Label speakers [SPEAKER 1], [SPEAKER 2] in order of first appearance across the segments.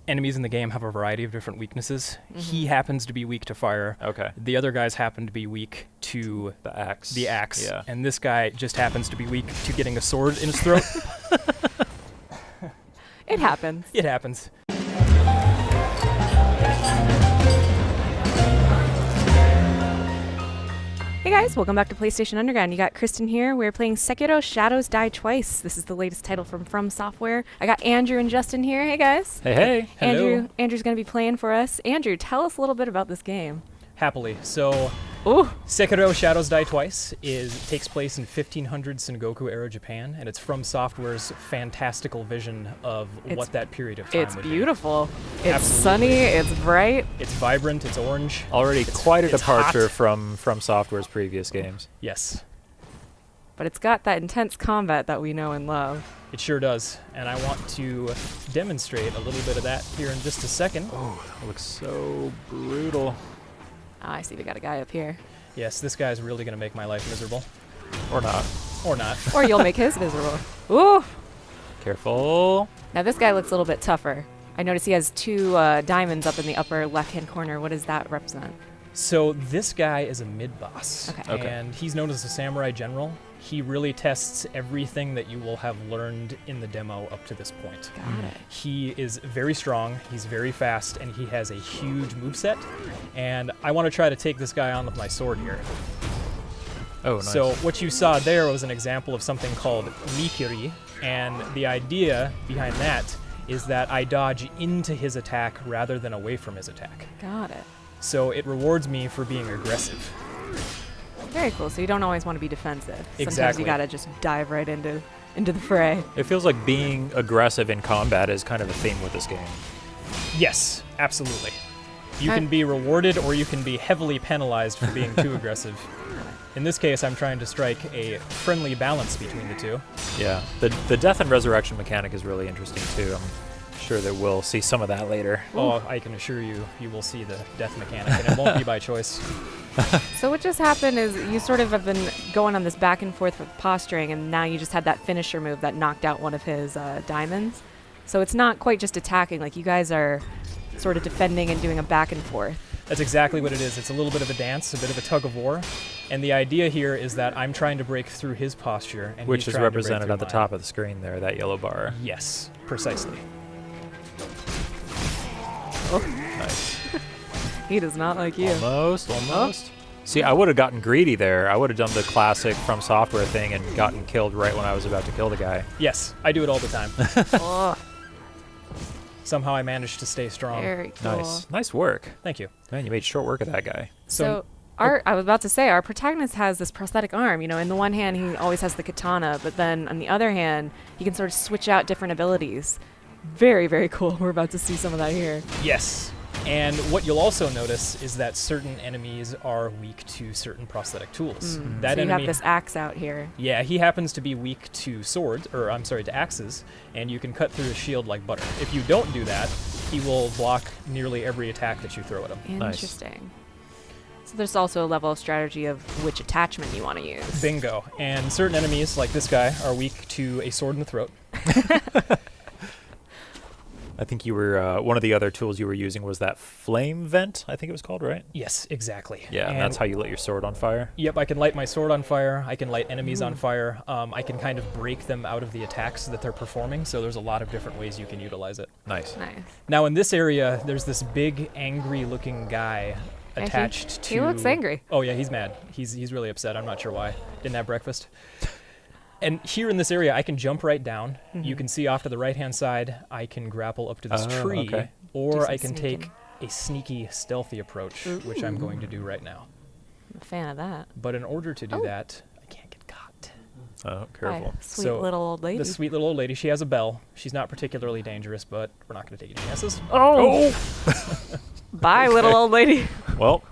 [SPEAKER 1] Enemies in the game have a variety of different weaknesses. He happens to be weak to fire.
[SPEAKER 2] Okay.
[SPEAKER 1] The other guys happen to be weak to
[SPEAKER 2] The axe.
[SPEAKER 1] Yeah. And this guy just happens to be weak to getting a sword in his throat.
[SPEAKER 3] It happens.
[SPEAKER 1] It happens.
[SPEAKER 3] Hey guys, welcome back to PlayStation Underground. You got Kristen here. We're playing Sekiro Shadows Die Twice. This is the latest title from Software. I got Andrew and Justin here. Hey guys.
[SPEAKER 2] Hey.
[SPEAKER 1] Hello.
[SPEAKER 3] Andrew's going to be playing for us. Andrew, tell us a little bit about this game.
[SPEAKER 1] Happily. So,
[SPEAKER 3] Ooh.
[SPEAKER 1] Sekiro Shadows Die Twice takes place in 1500 Sengoku-era Japan, and it's from Software's fantastical vision of what that period of time
[SPEAKER 3] It's
[SPEAKER 1] would
[SPEAKER 3] beautiful. It's
[SPEAKER 1] Absolutely.
[SPEAKER 3] sunny. It's bright.
[SPEAKER 1] be. It's vibrant. It's orange.
[SPEAKER 2] Already quite a
[SPEAKER 1] it's
[SPEAKER 2] departure
[SPEAKER 1] hot.
[SPEAKER 2] from Software's previous games.
[SPEAKER 1] Yes,
[SPEAKER 3] But it's got that intense combat that we know and love.
[SPEAKER 1] it sure does. And I want to demonstrate a little bit of that here in just a second.
[SPEAKER 2] Oh, that looks so brutal.
[SPEAKER 3] Ah, I see we got a guy up here.
[SPEAKER 1] Yes, this guy's really going to make my life miserable.
[SPEAKER 2] Or not.
[SPEAKER 1] Or not.
[SPEAKER 3] Or you'll make his miserable. Ooh.
[SPEAKER 2] Careful.
[SPEAKER 3] Now this guy looks a little bit tougher. I notice he has two diamonds up in the upper left-hand corner. What does that represent?
[SPEAKER 1] So this guy is a mid-boss,
[SPEAKER 3] Okay.
[SPEAKER 1] and he's known as a samurai general. He really tests everything that you will have learned in the demo up to this point.
[SPEAKER 3] Got it.
[SPEAKER 1] He is very strong, he's very fast, and he has a huge moveset. And I want to try to take this guy on with my sword here.
[SPEAKER 2] Oh, nice.
[SPEAKER 1] So what you saw there was an example of something called Mikiri, and the idea behind that is that I dodge into his attack rather than away from his attack.
[SPEAKER 3] Got it.
[SPEAKER 1] So it rewards me for being aggressive.
[SPEAKER 3] Very cool. So you don't always want to be defensive. Sometimes
[SPEAKER 1] Exactly.
[SPEAKER 3] you gotta just dive right into the fray.
[SPEAKER 2] It feels like being aggressive in combat is kind of a theme with this game.
[SPEAKER 1] Yes, absolutely. You
[SPEAKER 3] Okay.
[SPEAKER 1] can be rewarded or you can be heavily penalized for being too aggressive. In this case, I'm trying to strike a friendly balance between the two.
[SPEAKER 2] Yeah. The death and resurrection mechanic is really interesting too. I'm sure that we'll see some of that later.
[SPEAKER 1] Oh, I can assure you, you will see the death mechanic, and it won't be by choice.
[SPEAKER 3] So what just happened is you sort of have been going on this back and forth with posturing, and now you just had that finisher move that knocked out one of his diamonds. So it's not quite just attacking. Like you guys are sort of defending and doing a back and forth.
[SPEAKER 1] That's exactly what it is. It's a little bit of a dance, a bit of a tug of war. And the idea here is that I'm trying to break through his posture, and
[SPEAKER 2] Which
[SPEAKER 1] he's
[SPEAKER 2] is
[SPEAKER 1] trying to break
[SPEAKER 2] represented
[SPEAKER 1] through
[SPEAKER 2] at the
[SPEAKER 1] mine.
[SPEAKER 2] top of the screen there, that yellow bar.
[SPEAKER 1] Yes, precisely.
[SPEAKER 2] Nice.
[SPEAKER 3] He does not like you.
[SPEAKER 2] Almost. See, I would have gotten greedy there. I would have done the classic From Software thing and gotten killed right when I was about to kill the guy.
[SPEAKER 1] Yes, I do it all the time.
[SPEAKER 3] Oh,
[SPEAKER 1] Somehow I managed to stay strong.
[SPEAKER 3] very cool.
[SPEAKER 2] Nice. Nice work.
[SPEAKER 1] Thank you.
[SPEAKER 2] Man, you made short work of that guy.
[SPEAKER 3] So I was about to say, our protagonist has this prosthetic arm. You know, in the one hand, he always has the katana, but then on the other hand, he can sort of switch out different abilities. Very, very cool. We're about to see some of that here.
[SPEAKER 1] Yes. And what you'll also notice is that certain enemies are weak to certain prosthetic tools. That
[SPEAKER 3] So you
[SPEAKER 1] enemy,
[SPEAKER 3] have this axe out here.
[SPEAKER 1] yeah, he happens to be weak to swords, or I'm sorry, to axes, and you can cut through his shield like butter. If you don't do that, he will block nearly every attack that you throw at him.
[SPEAKER 2] Nice.
[SPEAKER 3] Interesting. So there's also a level of strategy of which attachment you want to use.
[SPEAKER 1] Bingo. And certain enemies, like this guy, are weak to a sword in the throat.
[SPEAKER 2] I think you were, one of the other tools you were using was that flame vent, I think it was called, right?
[SPEAKER 1] Yes, exactly.
[SPEAKER 2] Yeah, and that's how you lit your sword on fire.
[SPEAKER 1] Yep, I can light my sword on fire. I can light enemies on fire. I can kind of break them out of the attacks that they're performing. So there's a lot of different ways you can utilize it.
[SPEAKER 2] Nice.
[SPEAKER 3] Nice.
[SPEAKER 1] Now in this area, there's this big, angry-looking guy
[SPEAKER 3] Yeah,
[SPEAKER 1] attached to.
[SPEAKER 3] he looks angry.
[SPEAKER 1] Oh yeah, he's mad. He's really upset. I'm not sure why. Didn't have breakfast. And here in this area, I can jump right down. You can see off to the right-hand side, I can grapple up to this tree,
[SPEAKER 2] okay.
[SPEAKER 1] or
[SPEAKER 3] some
[SPEAKER 1] I can
[SPEAKER 3] sneaking.
[SPEAKER 1] take a sneaky, stealthy approach, which I'm going to do right now.
[SPEAKER 3] I'm a fan of that.
[SPEAKER 1] But in order to do
[SPEAKER 3] Oh.
[SPEAKER 1] that, I can't get caught.
[SPEAKER 2] Oh, careful.
[SPEAKER 3] Hi, sweet
[SPEAKER 1] So,
[SPEAKER 3] little old lady.
[SPEAKER 1] The sweet little old lady, she has a bell. She's not particularly dangerous, but we're not going to take any chances.
[SPEAKER 3] Oh! Bye, little old lady.
[SPEAKER 2] Well,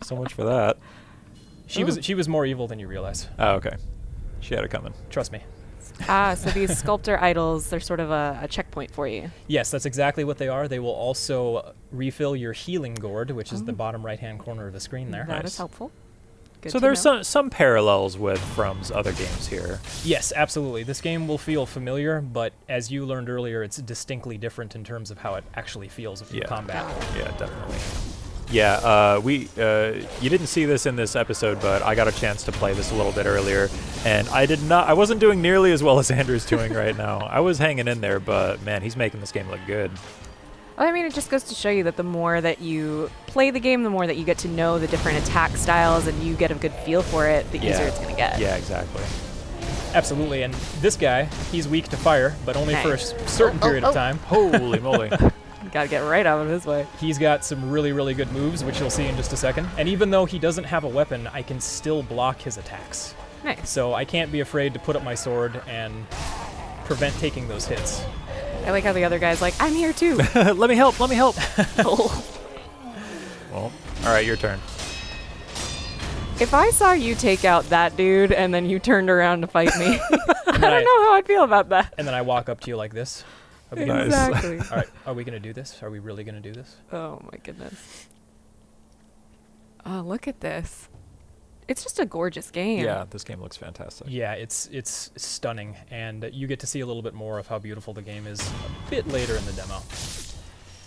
[SPEAKER 2] so much for that.
[SPEAKER 1] She was more evil than you realize.
[SPEAKER 2] Oh, okay. She had it coming.
[SPEAKER 1] Trust me.
[SPEAKER 3] So these sculptor idols, they're sort of a checkpoint for you.
[SPEAKER 1] Yes, that's exactly what they are. They will also refill your healing gourd, which is the bottom right-hand corner of the screen there.
[SPEAKER 3] That is helpful. Good
[SPEAKER 2] So
[SPEAKER 3] to
[SPEAKER 2] there's
[SPEAKER 3] know.
[SPEAKER 2] some parallels with From's other games here.
[SPEAKER 1] Yes, absolutely. This game will feel familiar, but as you learned earlier, it's distinctly different in terms of how it actually feels in combat.
[SPEAKER 2] Yeah, definitely. Yeah, you didn't see this in this episode, but I got a chance to play this a little bit earlier, and I wasn't doing nearly as well as Andrew's doing right now. I was hanging in there, but man, he's making this game look good.
[SPEAKER 3] Well, I mean, it just goes to show you that the more that you play the game, the more that you get to know the different attack styles and you get a good feel for it, the easier it's going to get.
[SPEAKER 2] Yeah, exactly.
[SPEAKER 1] Absolutely, and this guy, he's weak to fire, but only for a
[SPEAKER 3] Okay.
[SPEAKER 1] certain period of time.
[SPEAKER 2] Holy moly.
[SPEAKER 3] Got to get right out of his way.
[SPEAKER 1] He's got some really, really good moves, which you'll see in just a second. And even though he doesn't have a weapon, I can still block his attacks.
[SPEAKER 3] Nice.
[SPEAKER 1] So I can't be afraid to put up my sword and prevent taking those hits.
[SPEAKER 3] I like how the other guy's like, I'm here too.
[SPEAKER 2] Let me help.
[SPEAKER 3] Oh.
[SPEAKER 2] Well, all right, your turn.
[SPEAKER 3] If I saw you take out that dude and then you turned around to fight me, I
[SPEAKER 1] then
[SPEAKER 3] don't know how I'd feel about that.
[SPEAKER 1] And then I walk up to you like this. Are we
[SPEAKER 2] Nice.
[SPEAKER 3] Exactly.
[SPEAKER 1] All right, are we going to do this? Are we really going to do this?
[SPEAKER 3] Oh my goodness. Oh, look at this. It's just a gorgeous game.
[SPEAKER 2] Yeah, this game looks fantastic.
[SPEAKER 1] Yeah, it's stunning, and you get to see a little bit more of how beautiful the game is a bit later in the demo.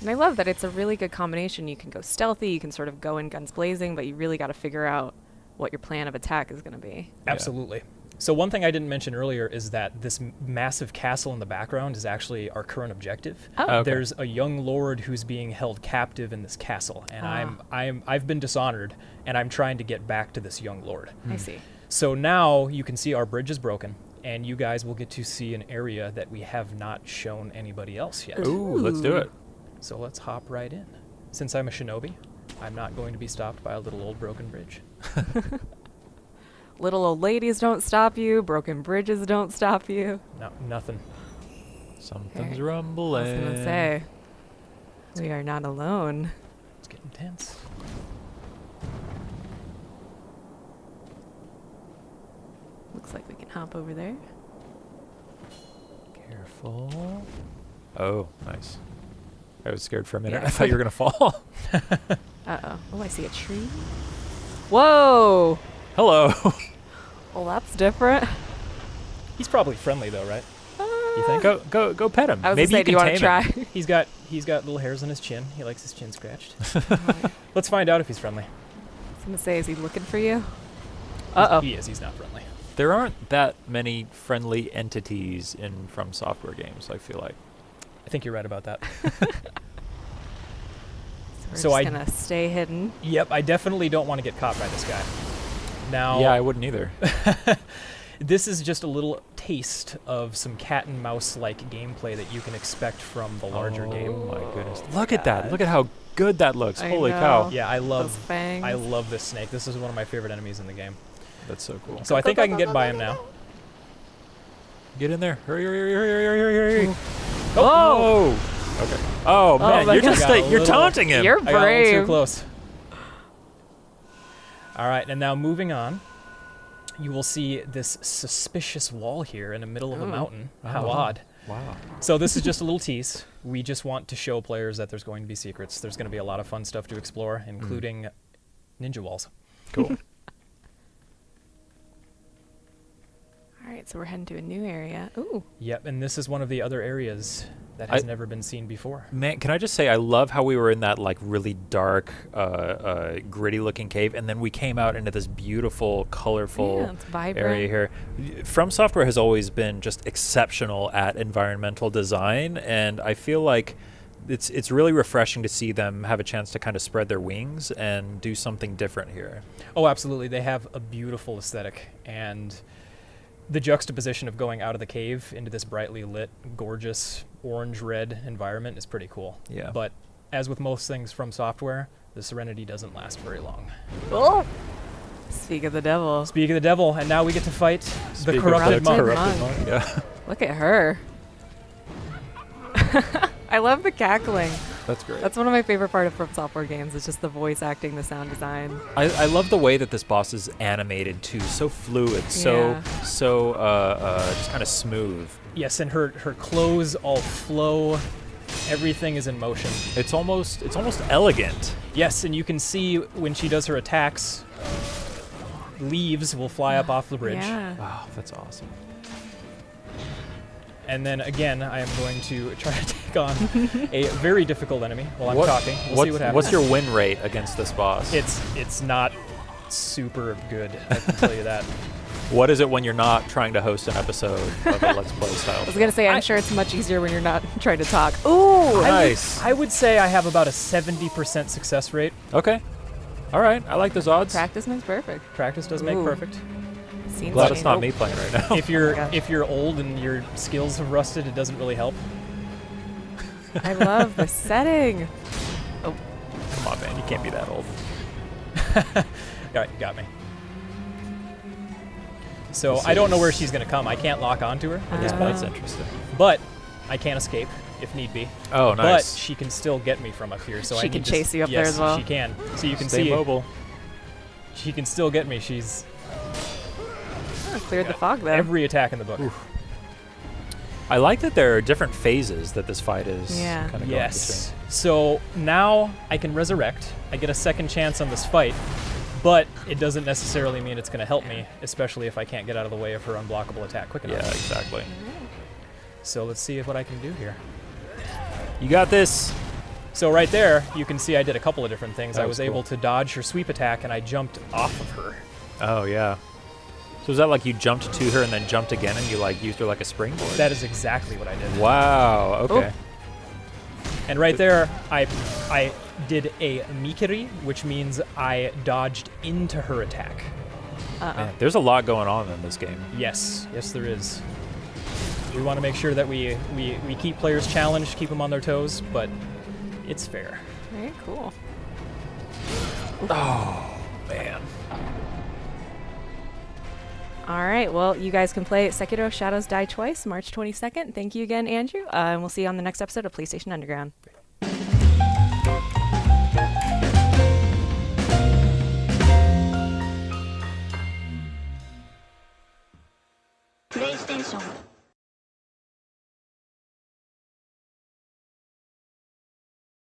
[SPEAKER 3] And I love that it's a really good combination. You can go stealthy, you can sort of go in guns blazing, but you really got to figure out what your plan of attack is going to be.
[SPEAKER 1] Absolutely. So one thing I didn't mention earlier is that this massive castle in the background is actually our current objective.
[SPEAKER 3] Oh.
[SPEAKER 2] Okay.
[SPEAKER 1] There's a young lord who's being held captive in this castle, and I've been dishonored, and I'm trying to get back to this young lord.
[SPEAKER 3] I see.
[SPEAKER 1] So now you can see our bridge is broken, and you guys will get to see an area that we have not shown anybody else yet.
[SPEAKER 2] Ooh, let's do it.
[SPEAKER 1] So let's hop right in. Since I'm a shinobi, I'm not going to be stopped by a little old broken bridge.
[SPEAKER 3] Little old ladies don't stop you, broken bridges don't stop you.
[SPEAKER 1] No, nothing.
[SPEAKER 2] Something's
[SPEAKER 3] Okay.
[SPEAKER 2] rumbling.
[SPEAKER 3] I was going to say, we are not alone.
[SPEAKER 1] It's getting tense.
[SPEAKER 3] Looks like we can hop over there.
[SPEAKER 2] Careful. Oh, nice. I was scared for a minute.
[SPEAKER 3] Yeah.
[SPEAKER 2] I thought you were going to fall.
[SPEAKER 3] Uh-oh. Oh, I see a tree. Whoa!
[SPEAKER 2] Hello.
[SPEAKER 3] Well, that's different.
[SPEAKER 1] He's probably friendly though, right? You think?
[SPEAKER 2] Go pet him.
[SPEAKER 3] I was
[SPEAKER 2] Maybe
[SPEAKER 3] gonna say,
[SPEAKER 2] you
[SPEAKER 3] do you
[SPEAKER 2] can
[SPEAKER 3] want to
[SPEAKER 2] tame
[SPEAKER 3] try?
[SPEAKER 2] him.
[SPEAKER 1] He's got little hairs on his chin. He likes his chin scratched. Let's find out if he's friendly.
[SPEAKER 3] I was gonna say, is he looking for you? Uh-oh.
[SPEAKER 1] He is. He's not friendly.
[SPEAKER 2] There aren't that many friendly entities in From Software games, I feel like.
[SPEAKER 1] I think you're right about that.
[SPEAKER 3] We're
[SPEAKER 1] So
[SPEAKER 3] just
[SPEAKER 1] I-
[SPEAKER 3] gonna stay hidden.
[SPEAKER 1] Yep, I definitely don't want to get caught by this guy. Now,
[SPEAKER 2] Yeah, I wouldn't either.
[SPEAKER 1] this is just a little taste of some cat and mouse-like gameplay that you can expect from the larger game.
[SPEAKER 2] Oh my goodness. Look at that. Look at how good that looks.
[SPEAKER 3] I
[SPEAKER 2] Holy
[SPEAKER 3] know.
[SPEAKER 2] cow.
[SPEAKER 1] Yeah, I
[SPEAKER 3] Those
[SPEAKER 1] love
[SPEAKER 3] fangs.
[SPEAKER 1] this snake. This is one of my favorite enemies in the game.
[SPEAKER 2] That's so cool.
[SPEAKER 1] So I think I can get by him now.
[SPEAKER 2] Get in there. Hurry, hurry, hurry, hurry, hurry, hurry, hurry.
[SPEAKER 3] Oh!
[SPEAKER 2] Okay. Oh, man,
[SPEAKER 3] my
[SPEAKER 2] you're
[SPEAKER 3] God.
[SPEAKER 2] just
[SPEAKER 1] I got a
[SPEAKER 2] you're
[SPEAKER 1] little-
[SPEAKER 2] taunting him.
[SPEAKER 3] You're
[SPEAKER 1] I got a little too
[SPEAKER 3] brave.
[SPEAKER 1] close. All right, and now moving on, you will see this suspicious wall here in the middle of a
[SPEAKER 3] Ooh.
[SPEAKER 1] mountain. How
[SPEAKER 2] Oh.
[SPEAKER 1] odd.
[SPEAKER 2] Wow.
[SPEAKER 1] So this is just a little tease. We just want to show players that there's going to be secrets. There's going to be a lot of fun stuff to explore, including ninja walls.
[SPEAKER 2] Cool.
[SPEAKER 3] All right, so we're heading to a new area. Ooh.
[SPEAKER 1] Yep, and this is one of the other areas that has never been seen before.
[SPEAKER 2] Man, can I just say I love how we were in that like really dark, gritty-looking cave, and then we came out into this beautiful, colorful
[SPEAKER 3] Yeah, it's vibrant.
[SPEAKER 2] area here. From Software has always been just exceptional at environmental design, and I feel like it's really refreshing to see them have a chance to kind of spread their wings and do something different here.
[SPEAKER 1] Oh, absolutely. They have a beautiful aesthetic, and the juxtaposition of going out of the cave into this brightly lit, gorgeous orange-red environment is pretty cool.
[SPEAKER 2] Yeah.
[SPEAKER 1] But as with most things from Software, the serenity doesn't last very long.
[SPEAKER 3] Oh! Speak of the devil.
[SPEAKER 1] Speak of the devil, and now we get to fight
[SPEAKER 2] Speak
[SPEAKER 1] the
[SPEAKER 2] of
[SPEAKER 1] corrupted monk.
[SPEAKER 3] Corrupted monk.
[SPEAKER 2] Yeah,
[SPEAKER 3] Look at her. I love the cackling.
[SPEAKER 2] that's great.
[SPEAKER 3] That's one of my favorite part of From Software games. It's just the voice acting, the sound design.
[SPEAKER 2] I love the way that this boss is animated too, so fluid,
[SPEAKER 3] Yeah.
[SPEAKER 2] so just kind of smooth.
[SPEAKER 1] Yes, and her clothes all flow. Everything is in motion.
[SPEAKER 2] It's almost elegant.
[SPEAKER 1] Yes, and you can see when she does her attacks, leaves will fly up off the bridge.
[SPEAKER 3] Yeah.
[SPEAKER 2] Wow, that's awesome.
[SPEAKER 1] And then again, I am going to try to take on a very difficult enemy while I'm talking. We'll see what happens.
[SPEAKER 2] What's your win rate against this boss?
[SPEAKER 1] It's not super good, I can tell you that.
[SPEAKER 2] What is it when you're not trying to host an episode of a Let's Play style?
[SPEAKER 3] I was gonna say, I'm sure it's much easier when you're not trying to talk. Ooh,
[SPEAKER 2] Nice.
[SPEAKER 1] I would say I have about a 70% success rate.
[SPEAKER 2] Okay. All right. I like those odds.
[SPEAKER 3] practice makes perfect.
[SPEAKER 1] Practice does make
[SPEAKER 3] Ooh.
[SPEAKER 1] perfect.
[SPEAKER 3] Scenes
[SPEAKER 2] Glad
[SPEAKER 3] change.
[SPEAKER 2] it's not me playing right now.
[SPEAKER 1] If you're
[SPEAKER 3] gosh.
[SPEAKER 1] if you're old and your skills have rusted, it doesn't really help.
[SPEAKER 3] I love the setting.
[SPEAKER 2] Come on, man. You can't be that old.
[SPEAKER 1] All right, you got me. So
[SPEAKER 2] This
[SPEAKER 1] I don't know where
[SPEAKER 2] is-
[SPEAKER 1] she's going to come. I can't lock onto her at this
[SPEAKER 3] Oh.
[SPEAKER 1] point,
[SPEAKER 2] That's interesting.
[SPEAKER 1] but I can escape if need be.
[SPEAKER 2] Oh, nice.
[SPEAKER 1] But she can still get me from up here. So
[SPEAKER 3] She
[SPEAKER 1] I
[SPEAKER 3] can
[SPEAKER 1] need to
[SPEAKER 3] chase you up there
[SPEAKER 1] yes,
[SPEAKER 3] as well.
[SPEAKER 1] she can. So you can
[SPEAKER 2] Stay
[SPEAKER 1] see
[SPEAKER 2] mobile.
[SPEAKER 1] she can still get me. She's
[SPEAKER 3] Oh, cleared the fog there.
[SPEAKER 1] every attack in the book.
[SPEAKER 2] I like that there are different phases that this fight is
[SPEAKER 3] Yeah.
[SPEAKER 2] kind of
[SPEAKER 1] Yes. So now I can resurrect. I get a second chance on this fight, but it doesn't necessarily mean it's going to help me, especially if I can't get out of the way of her unblockable attack quick
[SPEAKER 2] going.
[SPEAKER 1] enough.
[SPEAKER 2] Yeah, exactly.
[SPEAKER 1] So let's see what I can do here.
[SPEAKER 2] You got this.
[SPEAKER 1] So right there, you can see I did a couple of different things.
[SPEAKER 2] That
[SPEAKER 1] I
[SPEAKER 2] was
[SPEAKER 1] was
[SPEAKER 2] cool.
[SPEAKER 1] able to dodge her sweep attack, and I jumped off of her.
[SPEAKER 2] Oh, yeah. So is that like you jumped to her and then jumped again and you like used her like a springboard?
[SPEAKER 1] That is exactly what I did.
[SPEAKER 2] Wow. Okay.
[SPEAKER 1] And right there, I did a mikiri, which means I dodged into her attack.
[SPEAKER 2] Man, there's a lot going on in this game.
[SPEAKER 1] Yes, yes there is. We want to make sure that we keep players challenged, keep them on their toes, but it's fair.
[SPEAKER 3] Very cool.
[SPEAKER 2] Oh, man.
[SPEAKER 3] All right. Well, you guys can play Sekiro Shadows Die Twice, March 22nd. Thank you again, Andrew. And we'll see you on the next episode of PlayStation Underground.
[SPEAKER 4] PlayStation